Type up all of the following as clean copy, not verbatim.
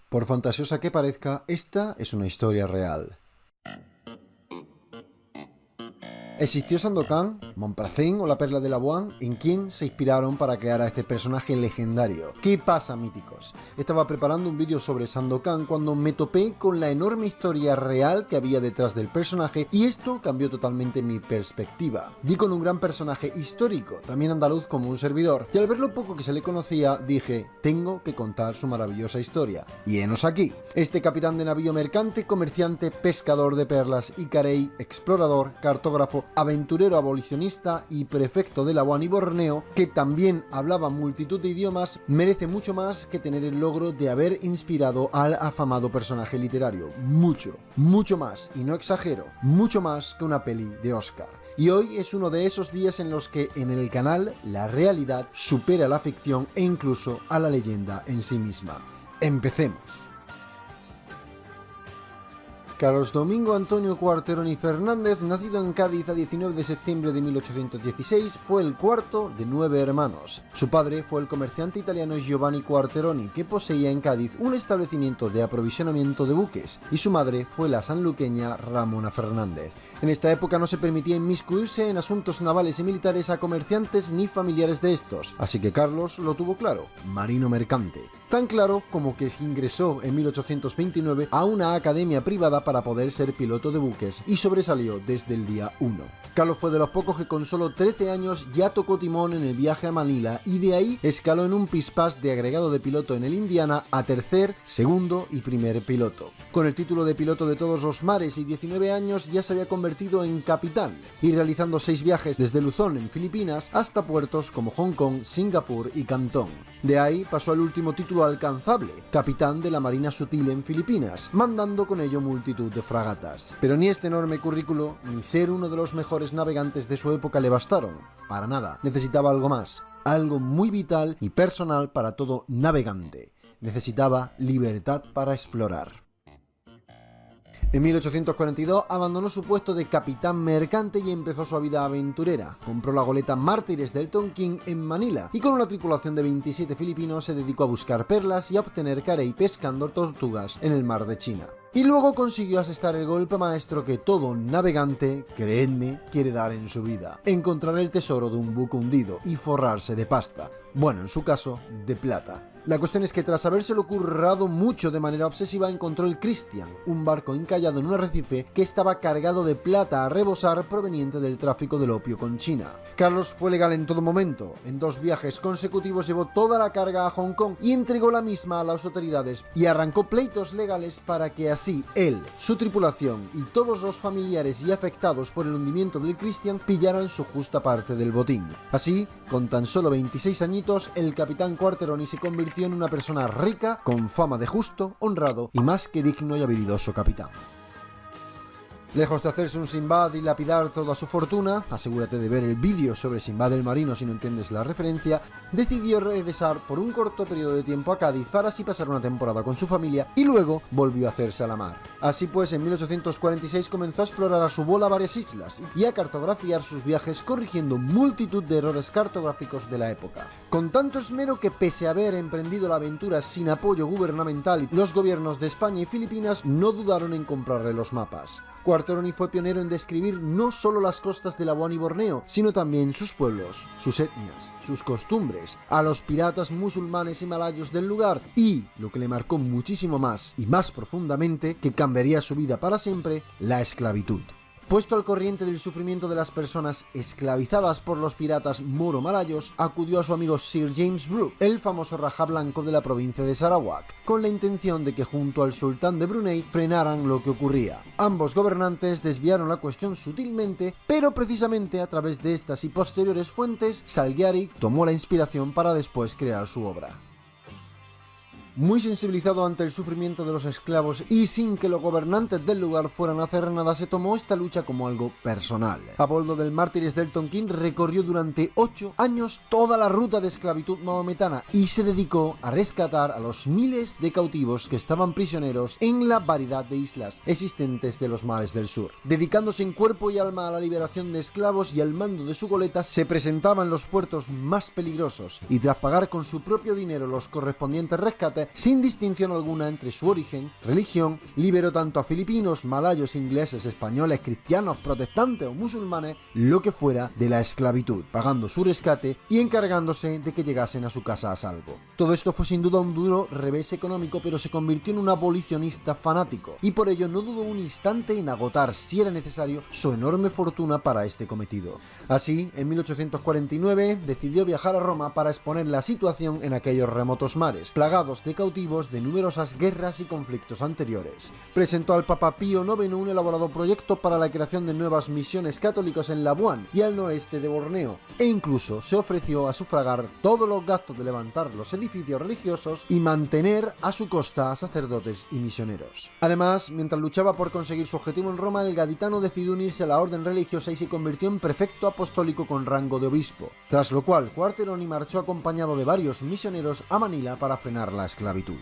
Por fantasiosa que parezca, esta es una historia real. ¿Existió Sandokan, Monpracén o la Perla de Labuan? ¿En quién se inspiraron para crear a este personaje legendario? ¿Qué pasa, míticos? Estaba preparando un vídeo sobre Sandokan cuando me topé con la enorme historia real que había detrás del personaje y esto cambió totalmente mi perspectiva. Di con un gran personaje histórico, también andaluz como un servidor, y al ver lo poco que se le conocía, dije, tengo que contar su maravillosa historia. Y henos aquí. Este capitán de navío mercante, comerciante, pescador de perlas y carey, explorador, cartógrafo, aventurero abolicionista y prefecto de Labuan y Borneo, que también hablaba multitud de idiomas, merece mucho más que tener el logro de haber inspirado al afamado personaje literario. Mucho, mucho más, y no exagero, mucho más que una peli de Oscar. Y hoy es uno de esos días en los que en el canal la realidad supera la ficción e incluso a la leyenda en sí misma. Empecemos. Carlos Domingo Antonio Quarteroni Fernández, nacido en Cádiz a 19 de septiembre de 1816, fue el cuarto de 9 hermanos. Su padre fue el comerciante italiano Giovanni Quarteroni, que poseía en Cádiz un establecimiento de aprovisionamiento de buques, y su madre fue la sanluqueña Ramona Fernández. En esta época no se permitía inmiscuirse en asuntos navales y militares a comerciantes ni familiares de estos, así que Carlos lo tuvo claro, marino mercante. Tan claro como que ingresó en 1829 a una academia privada para poder ser piloto de buques y sobresalió desde el día 1. Carlos fue de los pocos que con solo 13 años ya tocó timón en el viaje a Manila y de ahí escaló en un pispás de agregado de piloto en el Indiana a tercer, segundo y primer piloto. Con el título de piloto de todos los mares y 19 años ya se había convertido en capitán y realizando 6 viajes desde Luzón en Filipinas hasta puertos como Hong Kong, Singapur y Cantón. De ahí pasó al último título alcanzable, capitán de la Marina Sutil en Filipinas, mandando con ello multitud de fragatas. Pero ni este enorme currículo, ni ser uno de los mejores navegantes de su época le bastaron. Para nada, necesitaba algo más, algo muy vital y personal para todo navegante. Necesitaba libertad para explorar. En 1842 abandonó su puesto de capitán mercante y empezó su vida aventurera. Compró la goleta Mártires del Tonquín en Manila y con una tripulación de 27 filipinos se dedicó a buscar perlas y a obtener carey pescando tortugas en el mar de China. Y luego consiguió asestar el golpe maestro que todo navegante, creedme, quiere dar en su vida: encontrar el tesoro de un buque hundido y forrarse de pasta. Bueno, en su caso, de plata. La cuestión es que tras habérselo currado mucho de manera obsesiva, encontró el Christian, un barco encallado en un arrecife que estaba cargado de plata a rebosar proveniente del tráfico del opio con China. Carlos fue legal en todo momento. En 2 viajes consecutivos llevó toda la carga a Hong Kong y entregó la misma a las autoridades y arrancó pleitos legales para que así él, su tripulación y todos los familiares y afectados por el hundimiento del Christian pillaran su justa parte del botín. Así, con tan solo 26 añitos, el capitán Quarteroni se convirtió en una persona rica, con fama de justo, honrado y más que digno y habilidoso capitán. Lejos de hacerse un Sinbad y lapidar toda su fortuna, asegúrate de ver el vídeo sobre Sinbad el marino si no entiendes la referencia, decidió regresar por un corto periodo de tiempo a Cádiz para así pasar una temporada con su familia y luego volvió a hacerse a la mar. Así pues, en 1846 comenzó a explorar a su bola varias islas y a cartografiar sus viajes corrigiendo multitud de errores cartográficos de la época. Con tanto esmero que pese a haber emprendido la aventura sin apoyo gubernamental, los gobiernos de España y Filipinas no dudaron en comprarle los mapas. Quarteroni fue pionero en describir no solo las costas de Labuan y Borneo, sino también sus pueblos, sus etnias, sus costumbres, a los piratas musulmanes y malayos del lugar y, lo que le marcó muchísimo más y más profundamente, que cambiaría su vida para siempre, la esclavitud. Puesto al corriente del sufrimiento de las personas esclavizadas por los piratas moro-malayos, acudió a su amigo Sir James Brooke, el famoso Rajá Blanco de la provincia de Sarawak, con la intención de que junto al sultán de Brunei frenaran lo que ocurría. Ambos gobernantes desviaron la cuestión sutilmente, pero precisamente a través de estas y posteriores fuentes, Salgari tomó la inspiración para después crear su obra. Muy sensibilizado ante el sufrimiento de los esclavos y sin que los gobernantes del lugar fueran a hacer nada, se tomó esta lucha como algo personal. A bordo del Mártires del Tonquín recorrió durante 8 años toda la ruta de esclavitud maometana y se dedicó a rescatar a los miles de cautivos que estaban prisioneros en la variedad de islas existentes de los mares del sur. Dedicándose en cuerpo y alma a la liberación de esclavos y al mando de su goleta, se presentaba en los puertos más peligrosos y tras pagar con su propio dinero los correspondientes rescates, misiones sin distinción alguna entre su origen, religión, liberó tanto a filipinos, malayos, ingleses, españoles, cristianos, protestantes o musulmanes, lo que fuera, de la esclavitud, pagando su rescate y encargándose de que llegasen a su casa a salvo. Todo esto fue sin duda un duro revés económico, pero se convirtió en un abolicionista fanático y por ello no dudó un instante en agotar, si era necesario, su enorme fortuna para este cometido. Así, en 1849 decidió viajar a Roma para exponer la situación en aquellos remotos mares, plagados de cautivos de numerosas guerras y conflictos anteriores. Presentó al Papa Pío IX un elaborado proyecto para la creación de nuevas misiones católicas en Labuan y al noreste de Borneo, e incluso se ofreció a sufragar todos los gastos de levantar los edificios religiosos y mantener a su costa a sacerdotes y misioneros. Además, mientras luchaba por conseguir su objetivo en Roma, el gaditano decidió unirse a la orden religiosa y se convirtió en prefecto apostólico con rango de obispo, tras lo cual Quarteroni marchó acompañado de varios misioneros a Manila para frenar la esclavitud.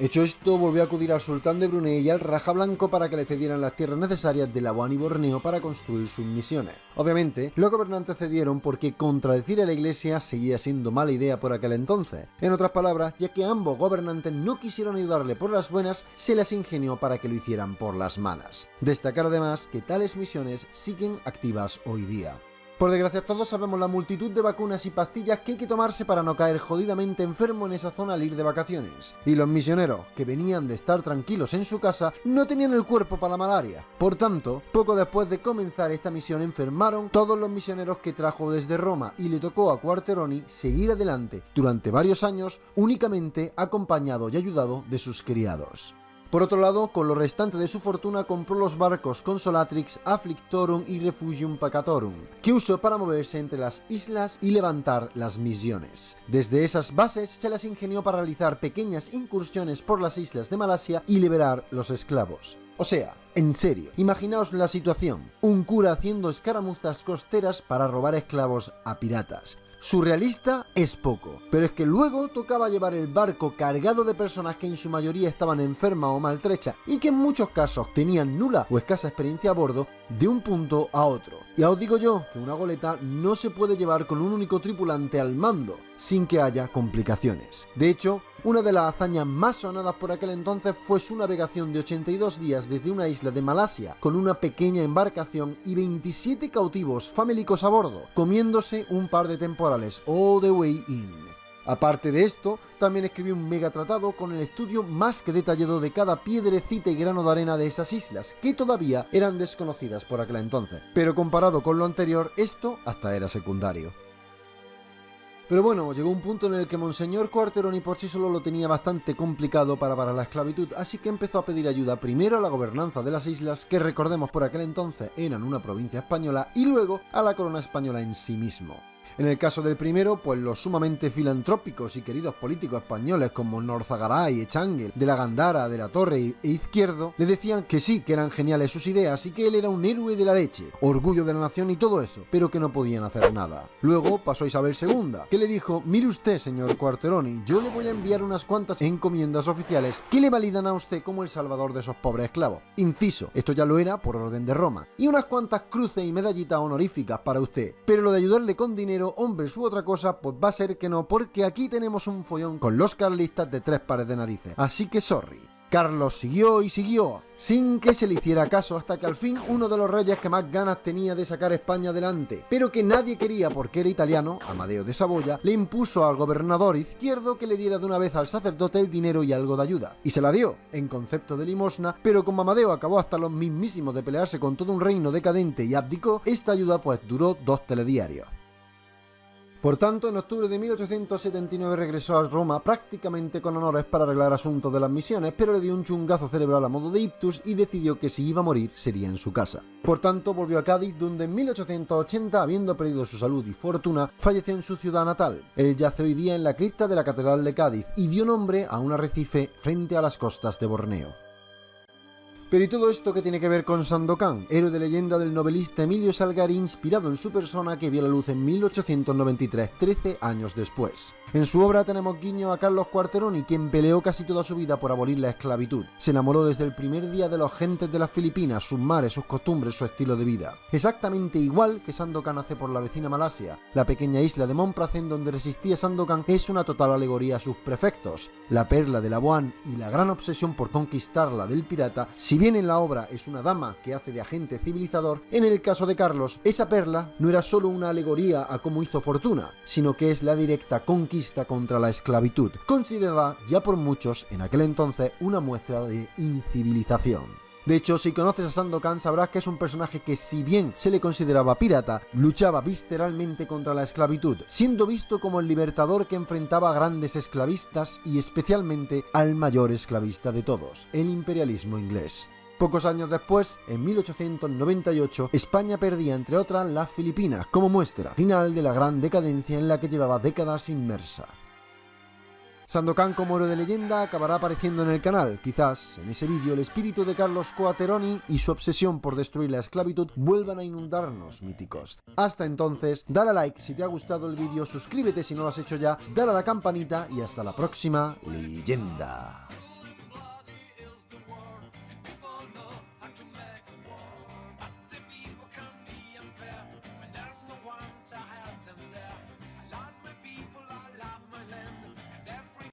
Hecho esto, volvió a acudir al sultán de Brunei y al Raja Blanco para que le cedieran las tierras necesarias de Labuan y Borneo para construir sus misiones. Obviamente, los gobernantes cedieron porque contradecir a la iglesia seguía siendo mala idea por aquel entonces. En otras palabras, ya que ambos gobernantes no quisieron ayudarle por las buenas, se las ingenió para que lo hicieran por las malas. Destacar además que tales misiones siguen activas hoy día. Por desgracia, todos sabemos la multitud de vacunas y pastillas que hay que tomarse para no caer jodidamente enfermo en esa zona al ir de vacaciones. Y los misioneros, que venían de estar tranquilos en su casa, no tenían el cuerpo para la malaria. Por tanto, poco después de comenzar esta misión enfermaron todos los misioneros que trajo desde Roma y le tocó a Quarteroni seguir adelante durante varios años únicamente acompañado y ayudado de sus criados. Por otro lado, con lo restante de su fortuna compró los barcos Consolatrix, Afflictorum y Refugium Pacatorum, que usó para moverse entre las islas y levantar las misiones. Desde esas bases se las ingenió para realizar pequeñas incursiones por las islas de Malasia y liberar los esclavos. O sea, en serio, imaginaos la situación: un cura haciendo escaramuzas costeras para robar esclavos a piratas. Surrealista es poco, pero es que luego tocaba llevar el barco cargado de personas que en su mayoría estaban enfermas o maltrechas y que en muchos casos tenían nula o escasa experiencia a bordo, de un punto a otro. Ya os digo yo que una goleta no se puede llevar con un único tripulante al mando sin que haya complicaciones. De hecho, una de las hazañas más sonadas por aquel entonces fue su navegación de 82 días desde una isla de Malasia con una pequeña embarcación y 27 cautivos famélicos a bordo, comiéndose un par de temporales all the way in. Aparte de esto, también escribió un megatratado con el estudio más que detallado de cada piedrecita y grano de arena de esas islas, que todavía eran desconocidas por aquel entonces. Pero comparado con lo anterior, esto hasta era secundario. Pero bueno, llegó un punto en el que Monseñor Quarteroni por sí solo lo tenía bastante complicado para parar la esclavitud, así que empezó a pedir ayuda primero a la gobernanza de las islas, que recordemos por aquel entonces eran una provincia española, y luego a la corona española en sí mismo. En el caso del primero, pues los sumamente filantrópicos y queridos políticos españoles como Norzagaray, Echángel, de la Gándara, de la Torre e Izquierdo le decían que sí, que eran geniales sus ideas y que él era un héroe de la leche, orgullo de la nación y todo eso, pero que no podían hacer nada. Luego pasó Isabel II, que le dijo: mire usted, señor Quarteroni, yo le voy a enviar unas cuantas encomiendas oficiales que le validan a usted como el salvador de esos pobres esclavos. Inciso, esto ya lo era por orden de Roma. Y unas cuantas cruces y medallitas honoríficas para usted, pero lo de ayudarle con dinero, hombres u otra cosa, pues va a ser que no, porque aquí tenemos un follón con los carlistas de 3 pares de narices. Así que sorry. Carlos siguió y siguió, sin que se le hiciera caso, hasta que al fin uno de los reyes que más ganas tenía de sacar España adelante, pero que nadie quería porque era italiano, Amadeo de Saboya, le impuso al gobernador Izquierdo que le diera de una vez al sacerdote el dinero y algo de ayuda. Y se la dio, en concepto de limosna, pero como Amadeo acabó hasta los mismísimos de pelearse con todo un reino decadente y abdicó, esta ayuda pues duró 2 telediarios. Por tanto, en octubre de 1879 regresó a Roma prácticamente con honores para arreglar asuntos de las misiones, pero le dio un chungazo cerebral a modo de ictus y decidió que si iba a morir sería en su casa. Por tanto, volvió a Cádiz, donde en 1880, habiendo perdido su salud y fortuna, falleció en su ciudad natal. Él yace hoy día en la cripta de la Catedral de Cádiz y dio nombre a un arrecife frente a las costas de Borneo. Pero ¿y todo esto qué tiene que ver con Sandokan, héroe de leyenda del novelista Emilio Salgari, inspirado en su persona, que vio la luz en 1893, 13 años después? En su obra tenemos guiño a Carlos Quarteroni, quien peleó casi toda su vida por abolir la esclavitud. Se enamoró desde el primer día de los gentes de las Filipinas, sus mares, sus costumbres, su estilo de vida. Exactamente igual que Sandokan hace por la vecina Malasia. La pequeña isla de Montprazen donde resistía Sandokan es una total alegoría a sus prefectos. La perla de Labuan y la gran obsesión por conquistarla del pirata, si bien en la obra es una dama que hace de agente civilizador, en el caso de Carlos, esa perla no era solo una alegoría a cómo hizo fortuna, sino que es la directa conquista contra la esclavitud, considerada ya por muchos en aquel entonces una muestra de incivilización. De hecho, si conoces a Sandokan sabrás que es un personaje que, si bien se le consideraba pirata, luchaba visceralmente contra la esclavitud, siendo visto como el libertador que enfrentaba a grandes esclavistas y especialmente al mayor esclavista de todos, el imperialismo inglés. Pocos años después, en 1898, España perdía entre otras las Filipinas, como muestra final de la gran decadencia en la que llevaba décadas inmersa. Sandokan como héroe de leyenda acabará apareciendo en el canal. Quizás en ese vídeo el espíritu de Carlos Quarteroni y su obsesión por destruir la esclavitud vuelvan a inundarnos, míticos. Hasta entonces, dale a like si te ha gustado el vídeo, suscríbete si no lo has hecho ya, dale a la campanita y hasta la próxima leyenda.